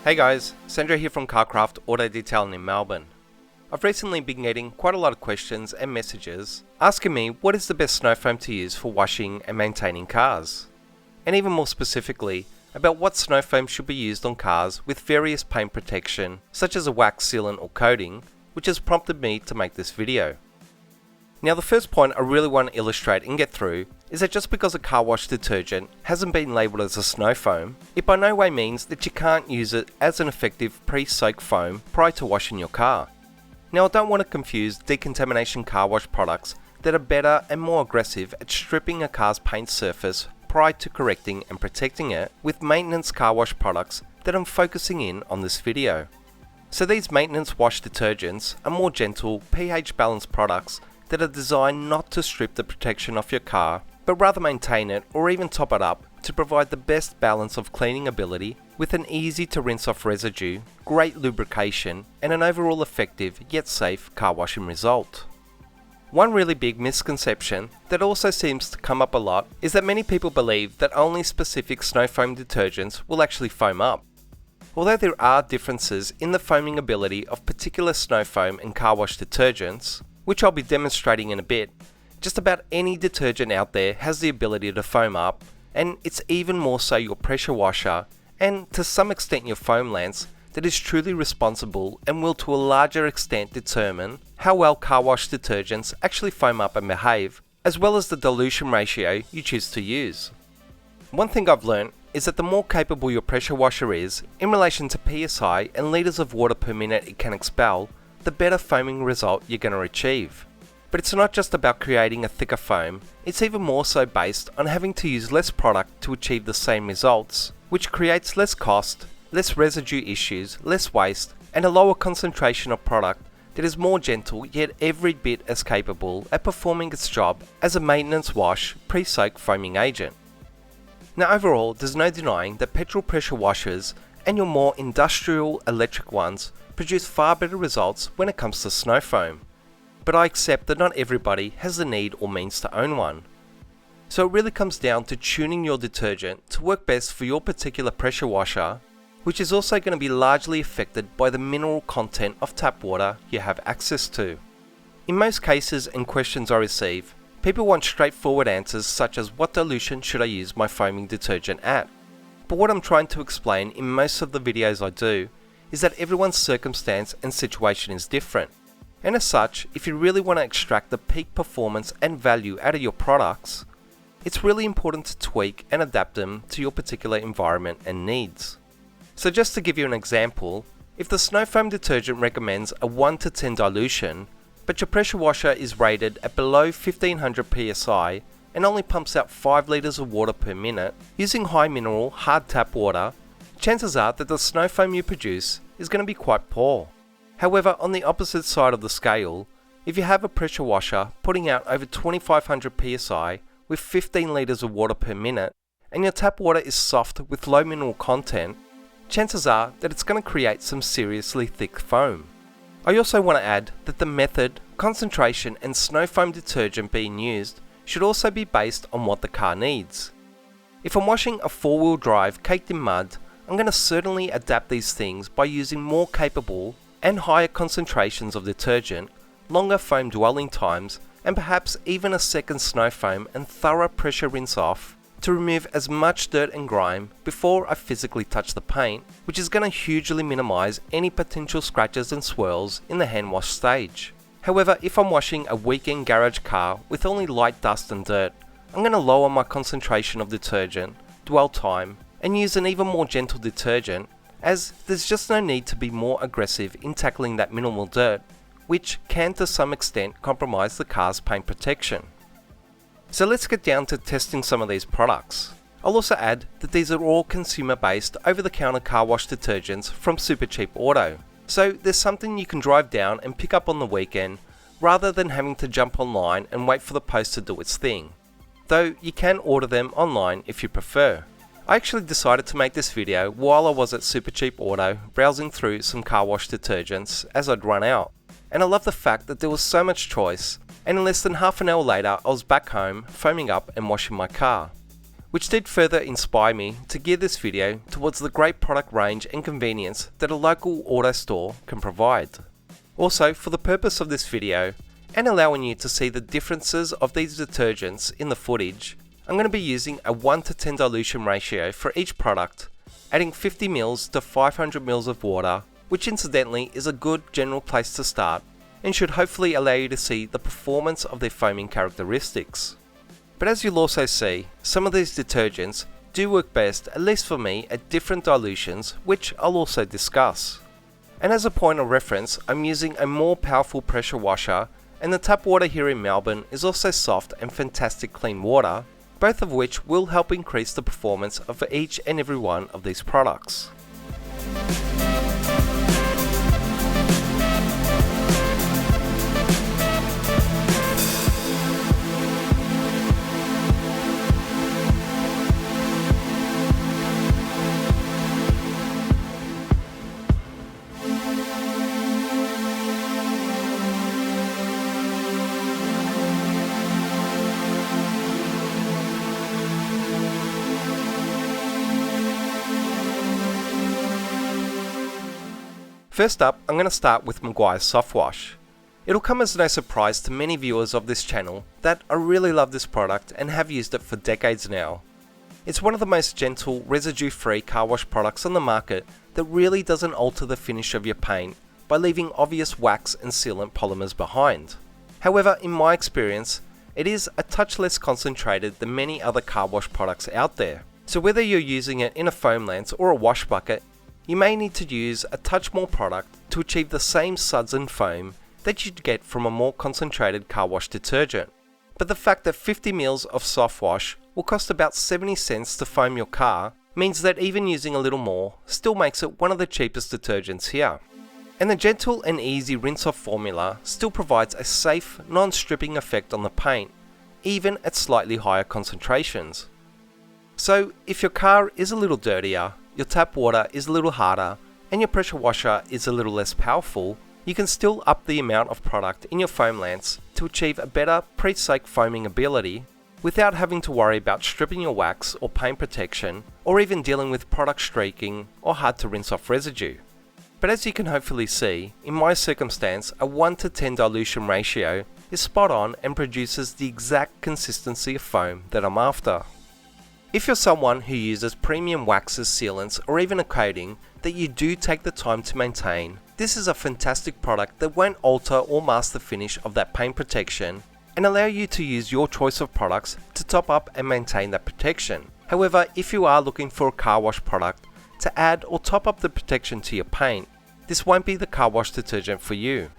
Hey guys, Sandra here from Carcraft Auto Detailing in Melbourne. I've recently been getting quite a lot of questions and messages asking me what is the best snow foam to use for washing and maintaining cars. And even more specifically, about what snow foam should be used on cars with various paint protection, such as a wax sealant or coating, which has prompted me to make this video. Now the first point I really want to illustrate and get through is that just because a car wash detergent hasn't been labelled as a snow foam, it by no way means that you can't use it as an effective pre-soak foam prior to washing your car. Now I don't want to confuse decontamination car wash products that are better and more aggressive at stripping a car's paint surface prior to correcting and protecting it with maintenance car wash products that I'm focusing in on this video. So these maintenance wash detergents are more gentle, pH balanced products that are designed not to strip the protection off your car, but rather maintain it or even top it up to provide the best balance of cleaning ability with an easy to rinse off residue, great lubrication, and an overall effective yet safe car washing result. One really big misconception that also seems to come up a lot is that many people believe that only specific snow foam detergents will actually foam up. Although there are differences in the foaming ability of particular snow foam and car wash detergents, which I'll be demonstrating in a bit, just about any detergent out there has the ability to foam up, and it's even more so your pressure washer, and to some extent your foam lance, that is truly responsible and will to a larger extent determine how well car wash detergents actually foam up and behave, as well as the dilution ratio you choose to use. One thing I've learned is that the more capable your pressure washer is in relation to PSI and litres of water per minute it can expel, the better foaming result you're going to achieve. But it's not just about creating a thicker foam, it's even more so based on having to use less product to achieve the same results, which creates less cost, less residue issues, less waste, and a lower concentration of product that is more gentle yet every bit as capable at performing its job as a maintenance wash pre-soak foaming agent. Now overall, there's no denying that petrol pressure washers and your more industrial electric ones produce far better results when it comes to snow foam. But I accept that not everybody has the need or means to own one. So it really comes down to tuning your detergent to work best for your particular pressure washer, which is also going to be largely affected by the mineral content of tap water you have access to. In most cases and questions I receive, people want straightforward answers such as what dilution should I use my foaming detergent at? But what I'm trying to explain in most of the videos I do is that everyone's circumstance and situation is different. And as such, if you really want to extract the peak performance and value out of your products, it's really important to tweak and adapt them to your particular environment and needs. So just to give you an example, if the snow foam detergent recommends a 1 to 10 dilution, but your pressure washer is rated at below 1500 psi and only pumps out 5 litres of water per minute using high mineral hard tap water, chances are that the snow foam you produce is going to be quite poor. However, on the opposite side of the scale, if you have a pressure washer putting out over 2500 psi with 15 litres of water per minute and your tap water is soft with low mineral content, chances are that it's going to create some seriously thick foam. I also want to add that the method, concentration and snow foam detergent being used should also be based on what the car needs. If I'm washing a 4-wheel drive caked in mud, I'm going to certainly adapt these things by using more capable and higher concentrations of detergent, longer foam dwelling times, and perhaps even a second snow foam and thorough pressure rinse off to remove as much dirt and grime before I physically touch the paint, which is going to hugely minimize any potential scratches and swirls in the hand wash stage. However, if I'm washing a weekend garage car with only light dust and dirt, I'm going to lower my concentration of detergent, dwell time, and use an even more gentle detergent, as there's just no need to be more aggressive in tackling that minimal dirt, which can to some extent compromise the car's paint protection. So let's get down to testing some of these products. I'll also add that these are all consumer based over-the-counter car wash detergents from Supercheap Auto, so there's something you can drive down and pick up on the weekend rather than having to jump online and wait for the post to do its thing, though you can order them online if you prefer. I actually decided to make this video while I was at Supercheap Auto browsing through some car wash detergents as I'd run out, and I love the fact that there was so much choice, and in less than half an hour later I was back home foaming up and washing my car. which did further inspire me to gear this video towards the great product range and convenience that a local auto store can provide. Also, for the purpose of this video, and allowing you to see the differences of these detergents in the footage, I'm going to be using a 1 to 10 dilution ratio for each product, adding 50 ml to 500 ml of water, which incidentally is a good general place to start and should hopefully allow you to see the performance of their foaming characteristics. But as you'll also see, some of these detergents do work best, at least for me, at different dilutions, which I'll also discuss. And as a point of reference, I'm using a more powerful pressure washer, and the tap water here in Melbourne is also soft and fantastic clean water, both of which will help increase the performance of each and every one of these products. First up, I'm going to start with McGuire's Soft Wash. It'll come as no surprise to many viewers of this channel that I really love this product and have used it for decades now. It's one of the most gentle, residue-free car wash products on the market that really doesn't alter the finish of your paint by leaving obvious wax and sealant polymers behind. However, in my experience, it is a touch less concentrated than many other car wash products out there. So whether you're using it in a foam lance or a wash bucket, you may need to use a touch more product to achieve the same suds and foam that you'd get from a more concentrated car wash detergent. But the fact that 50 ml of soft wash will cost about 70 cents to foam your car means that even using a little more still makes it one of the cheapest detergents here. And the gentle and easy rinse off formula still provides a safe, non-stripping effect on the paint, even at slightly higher concentrations. So if your car is a little dirtier, your tap water is a little harder, and your pressure washer is a little less powerful, you can still up the amount of product in your foam lance to achieve a better pre-soak foaming ability without having to worry about stripping your wax or paint protection, or even dealing with product streaking or hard to rinse off residue. But as you can hopefully see, in my circumstance, a 1 to 10 dilution ratio is spot on and produces the exact consistency of foam that I'm after. If you're someone who uses premium waxes, sealants, or even a coating that you do take the time to maintain, this is a fantastic product that won't alter or mask the finish of that paint protection and allow you to use your choice of products to top up and maintain that protection. However, if you are looking for a car wash product to add or top up the protection to your paint, this won't be the car wash detergent for you.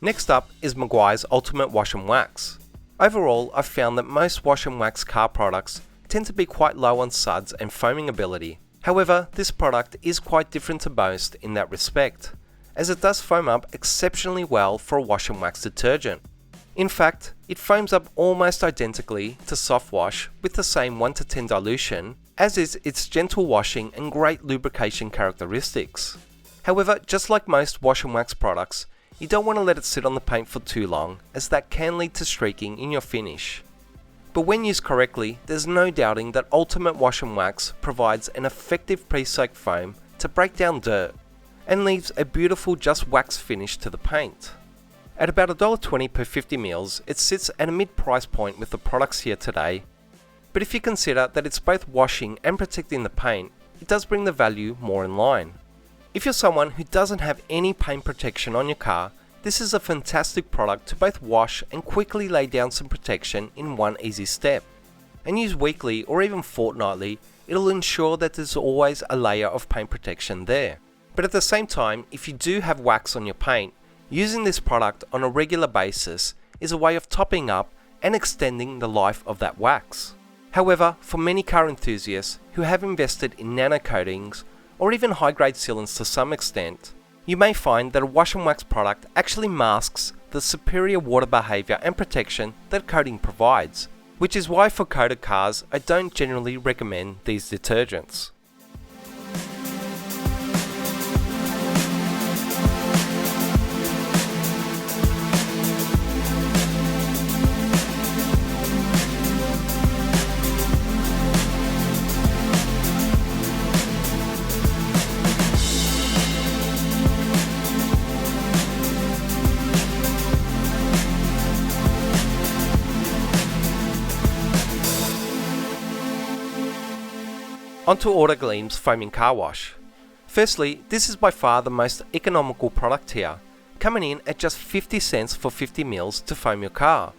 Next up is McGuire's Ultimate Wash and Wax. Overall, I've found that most wash and wax car products tend to be quite low on suds and foaming ability. However, this product is quite different to most in that respect, as it does foam up exceptionally well for a wash and wax detergent. In fact, it foams up almost identically to soft wash with the same 1 to 10 dilution, as is its gentle washing and great lubrication characteristics. However, just like most wash and wax products, you don't want to let it sit on the paint for too long, as that can lead to streaking in your finish. But when used correctly, there's no doubting that Ultimate Wash and Wax provides an effective pre-soak foam to break down dirt, and leaves a beautiful just wax finish to the paint. At about $1.20 per 50 ml, it sits at a mid-price point with the products here today, but if you consider that it's both washing and protecting the paint, it does bring the value more in line. If you're someone who doesn't have any paint protection on your car, this is a fantastic product to both wash and quickly lay down some protection in one easy step. And use weekly or even fortnightly, it'll ensure that there's always a layer of paint protection there. But at the same time, if you do have wax on your paint, using this product on a regular basis is a way of topping up and extending the life of that wax. However, for many car enthusiasts who have invested in nano coatings or even high-grade sealants to some extent, you may find that a wash and wax product actually masks the superior water behavior and protection that coating provides, which is why for coated cars I don't generally recommend these detergents. Onto Auto Gleam's foaming car wash. Firstly, this is by far the most economical product here, coming in at just 50 cents for 50 mils to foam your car.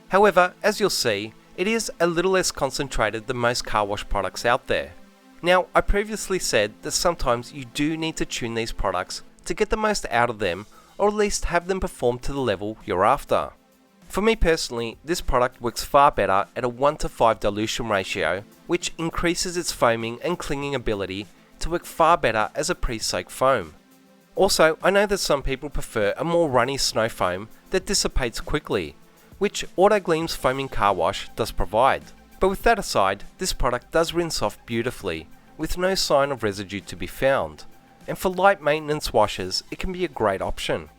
However, as you'll see, it is a little less concentrated than most car wash products out there. Now, I previously said that sometimes you do need to tune these products to get the most out of them, or at least have them perform to the level you're after. For me personally, this product works far better at a 1:5 dilution ratio, which increases its foaming and clinging ability to work far better as a pre-soaked foam. Also, I know that some people prefer a more runny snow foam that dissipates quickly, which Auto Gleam's foaming car wash does provide. But with that aside, this product does rinse off beautifully, with no sign of residue to be found, and for light maintenance washes it can be a great option.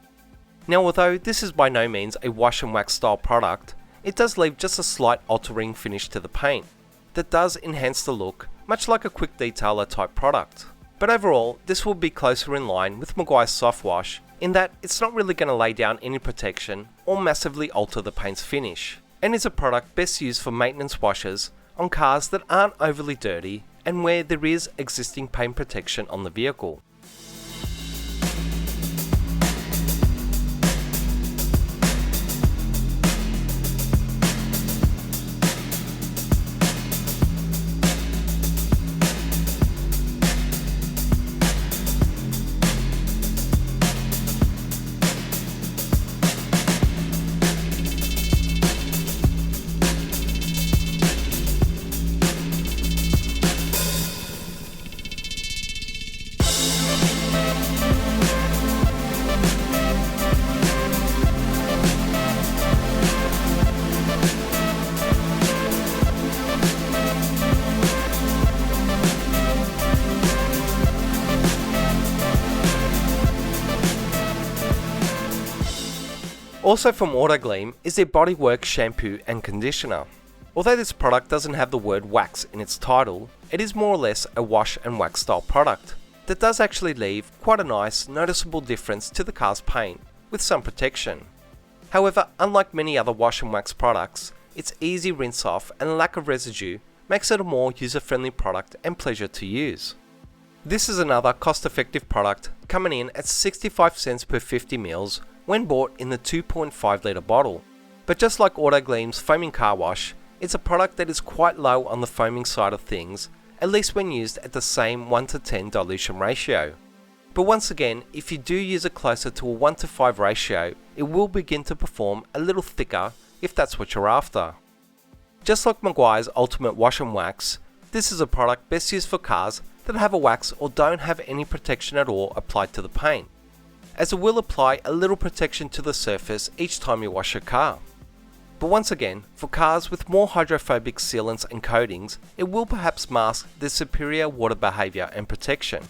Now, although this is by no means a wash and wax style product, it does leave just a slight altering finish to the paint that does enhance the look, much like a quick detailer type product. But overall, this will be closer in line with McGuire's soft wash in that it's not really going to lay down any protection or massively alter the paint's finish, and is a product best used for maintenance washes on cars that aren't overly dirty and where there is existing paint protection on the vehicle. Also from Auto Gleam is their Bodywork shampoo and conditioner. Although this product doesn't have the word wax in its title, it is more or less a wash and wax style product that does actually leave quite a nice noticeable difference to the car's paint with some protection. However, unlike many other wash and wax products, its easy rinse off and lack of residue makes it a more user-friendly product and pleasure to use. This is another cost-effective product coming in at 65 cents per 50 mils when bought in the 2.5 litre bottle. But just like Auto Gleam's foaming car wash, it's a product that is quite low on the foaming side of things, at least when used at the same 1:10 dilution ratio. But once again, if you do use it closer to a 1:5 ratio, it will begin to perform a little thicker if that's what you're after. Just like McGuire's Ultimate Wash and Wax, this is a product best used for cars that have a wax or don't have any protection at all applied to the paint, as it will apply a little protection to the surface each time you wash your car. But once again, for cars with more hydrophobic sealants and coatings, it will perhaps mask their superior water behaviour and protection.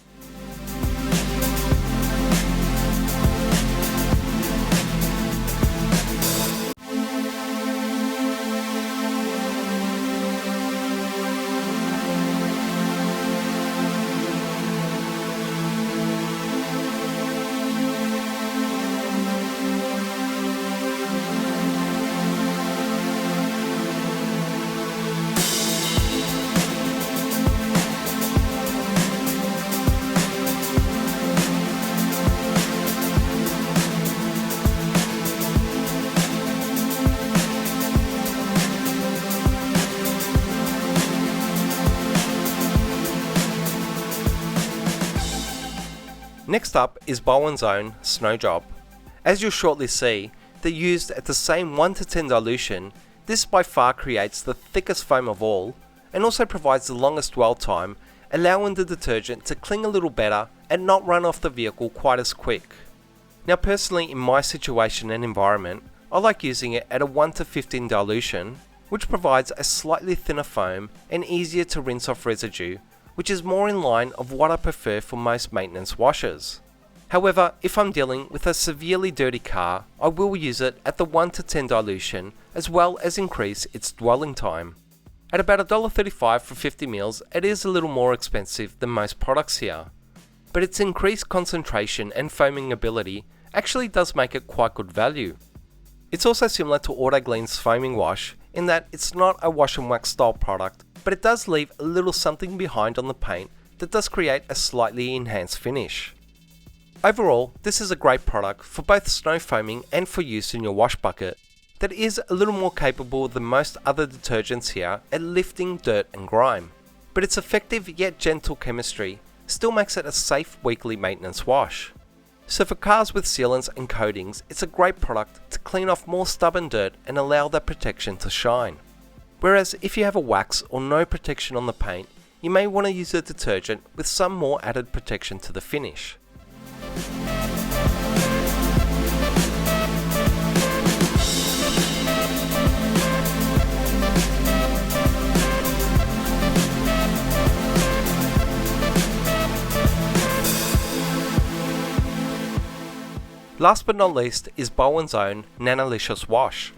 Next up is Bowen's own Snow Job. As you'll shortly see, they're used at the same 1:10 dilution. This by far creates the thickest foam of all, and also provides the longest dwell time, allowing the detergent to cling a little better and not run off the vehicle quite as quick. Now personally, in my situation and environment, I like using it at a 1:15 dilution, which provides a slightly thinner foam and easier to rinse off residue, which is more in line of what I prefer for most maintenance washes. However, if I'm dealing with a severely dirty car, I will use it at the 1 to 10 dilution as well as increase its dwelling time. At about $1.35 for 50 ml, it is a little more expensive than most products here, but its increased concentration and foaming ability actually does make it quite good value. It's also similar to Auto Gleam's foaming wash in that it's not a wash and wax style product, but it does leave a little something behind on the paint that does create a slightly enhanced finish. Overall, this is a great product for both snow foaming and for use in your wash bucket that is a little more capable than most other detergents here at lifting dirt and grime, but its effective yet gentle chemistry still makes it a safe weekly maintenance wash. So for cars with sealants and coatings, it's a great product to clean off more stubborn dirt and allow that protection to shine. Whereas if you have a wax or no protection on the paint, you may want to use a detergent with some more added protection to the finish. Last but not least is Bowen's own Nanolicious Wash.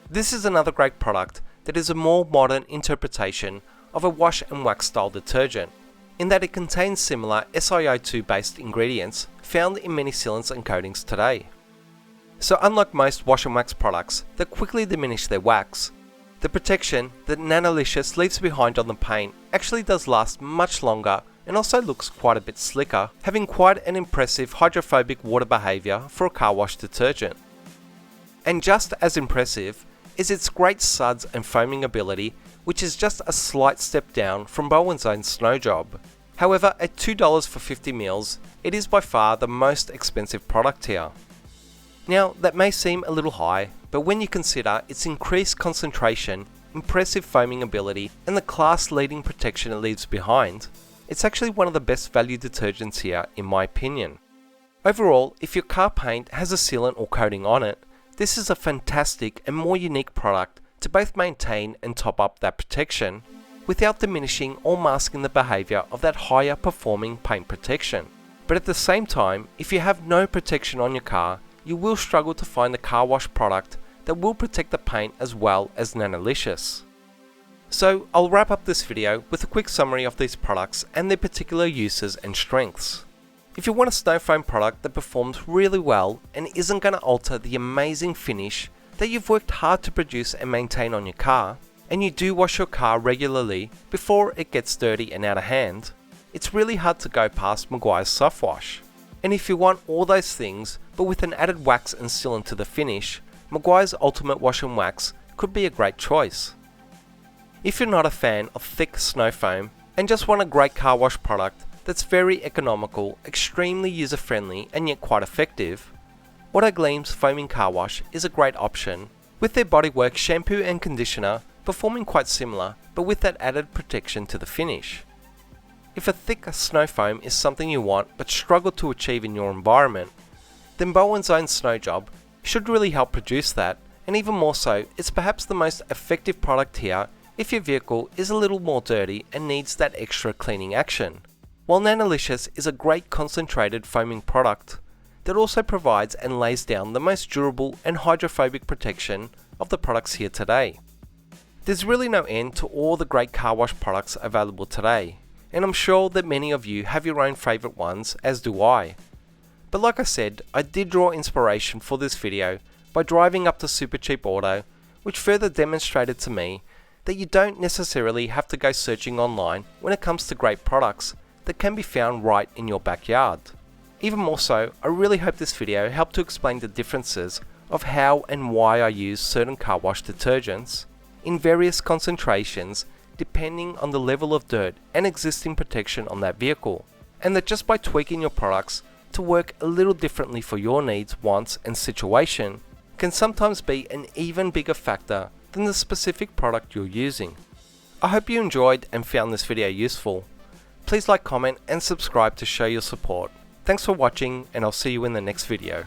This is another great product that is a more modern interpretation of a wash and wax style detergent, in that it contains similar SiO2 based ingredients found in many sealants and coatings today. So unlike most wash and wax products that quickly diminish their wax, the protection that Nanolicious leaves behind on the paint actually does last much longer and also looks quite a bit slicker, having quite an impressive hydrophobic water behaviour for a car wash detergent. And just as impressive is its great suds and foaming ability, which is just a slight step down from Bowen's own Snow Job. However, at $2 for 50 ml, it is by far the most expensive product here. Now, that may seem a little high, but when you consider its increased concentration, impressive foaming ability, and the class-leading protection it leaves behind, it's actually one of the best value detergents here in my opinion. Overall, if your car paint has a sealant or coating on it, this is a fantastic and more unique product to both maintain and top up that protection without diminishing or masking the behaviour of that higher performing paint protection. But at the same time, if you have no protection on your car, you will struggle to find the car wash product that will protect the paint as well as Nanolicious. So I'll wrap up this video with a quick summary of these products and their particular uses and strengths. If you want a snow foam product that performs really well and isn't going to alter the amazing finish that you've worked hard to produce and maintain on your car, and you do wash your car regularly before it gets dirty and out of hand, it's really hard to go past McGuire's soft wash. And if you want all those things but with an added wax and sealant to the finish, McGuire's Ultimate Wash and Wax could be a great choice. If you're not a fan of thick snow foam and just want a great car wash product that's very economical, extremely user friendly and yet quite effective, Auto Gleam's Foaming Car Wash is a great option, with their bodywork shampoo and conditioner performing quite similar but with that added protection to the finish. If a thick snow foam is something you want but struggle to achieve in your environment, then Bowen's own Snow Job should really help produce that, and even more so, it's perhaps the most effective product here if your vehicle is a little more dirty and needs that extra cleaning action. While Nanolicious is a great concentrated foaming product that also provides and lays down the most durable and hydrophobic protection of the products here today. There's really no end to all the great car wash products available today, and I'm sure that many of you have your own favourite ones, as do I. But like I said, I did draw inspiration for this video by driving up to Super Cheap Auto, which further demonstrated to me that you don't necessarily have to go searching online when it comes to great products that can be found right in your backyard. Even more so, I really hope this video helped to explain the differences of how and why I use certain car wash detergents in various concentrations depending on the level of dirt and existing protection on that vehicle, and that just by tweaking your products to work a little differently for your needs, wants and situation can sometimes be an even bigger factor than the specific product you're using. I hope you enjoyed and found this video useful. Please like, comment and subscribe to show your support. Thanks for watching, and I'll see you in the next video.